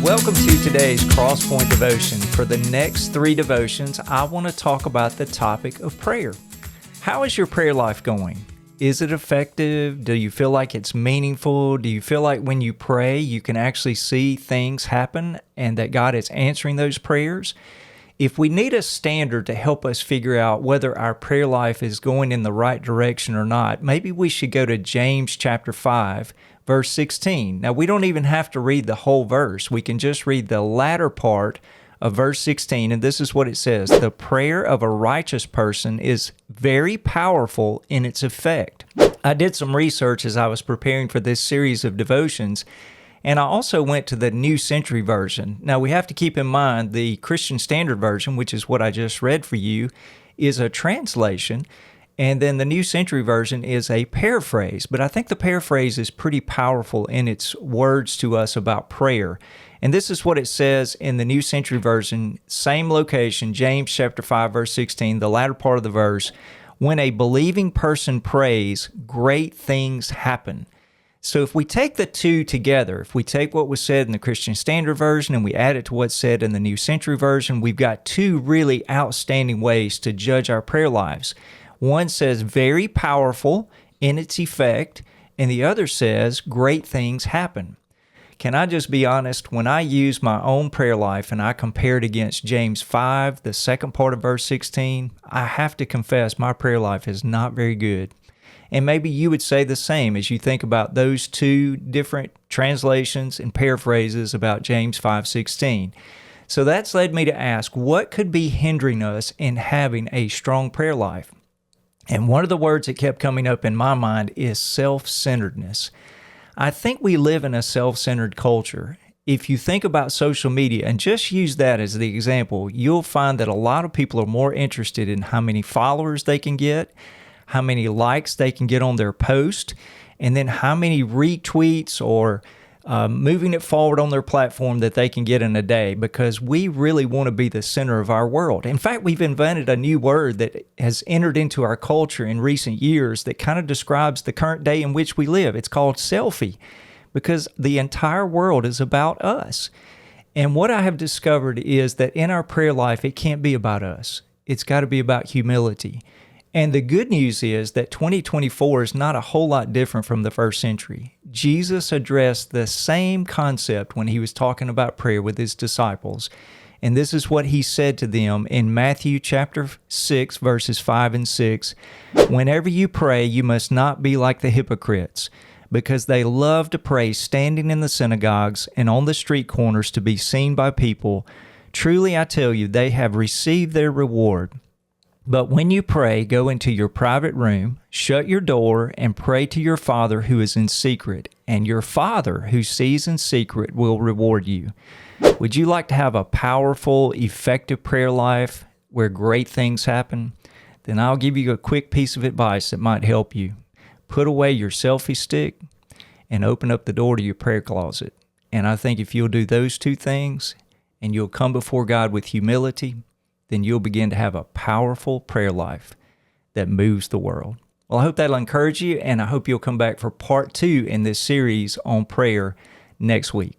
Welcome to today's Crosspoint Devotion. For the next 3 devotions, I want to talk about the topic of prayer. How is your prayer life going? Is it effective? Do you feel like it's meaningful? Do you feel like when you pray, you can actually see things happen and that God is answering those prayers? If we need a standard to help us figure out whether our prayer life is going in the right direction or not, maybe we should go to James chapter 5, verse 16. Now, we don't even have to read the whole verse. We can just read the latter part of verse 16, and this is what it says. The prayer of a righteous person is very powerful in its effect. I did some research as I was preparing for this series of devotions, and I also went to the New Century Version. Now, we have to keep in mind the Christian Standard Version, which is what I just read for you, is a translation, and then the New Century Version is a paraphrase. But I think the paraphrase is pretty powerful in its words to us about prayer. And this is what it says in the New Century Version, same location, James chapter 5, verse 16, the latter part of the verse. When a believing person prays, great things happen. So if we take the two together, if we take what was said in the Christian Standard Version and we add it to what's said in the New Century Version, we've got 2 really outstanding ways to judge our prayer lives. One says very powerful in its effect, and the other says great things happen. Can I just be honest? When I use my own prayer life and I compare it against James 5, the second part of verse 16, I have to confess my prayer life is not very good. And maybe you would say the same as you think about those 2 different translations and paraphrases about James 5:16. So that's led me to ask, what could be hindering us in having a strong prayer life? And one of the words that kept coming up in my mind is self-centeredness. I think we live in a self-centered culture. If you think about social media and just use that as the example, you'll find that a lot of people are more interested in how many followers they can get, how many likes they can get on their post, and then how many retweets or moving it forward on their platform that they can get in a day, because we really want to be the center of our world. In fact, we've invented a new word that has entered into our culture in recent years that kind of describes the current day in which we live. It's called selfie, because the entire world is about us. And what I have discovered is that in our prayer life, it can't be about us. It's got to be about humility. And the good news is that 2024 is not a whole lot different from the first century. Jesus addressed the same concept when he was talking about prayer with his disciples. And this is what he said to them in Matthew chapter 6, verses 5 and 6. Whenever you pray, you must not be like the hypocrites, because they love to pray standing in the synagogues and on the street corners to be seen by people. Truly, I tell you, they have received their reward. But when you pray, go into your private room, shut your door, and pray to your Father who is in secret, and your Father who sees in secret will reward you. Would you like to have a powerful, effective prayer life where great things happen? Then I'll give you a quick piece of advice that might help you. Put away your selfie stick and open up the door to your prayer closet. And I think if you'll do those 2 things, and you'll come before God with humility, then you'll begin to have a powerful prayer life that moves the world. Well, I hope that'll encourage you, and I hope you'll come back for part 2 in this series on prayer next week.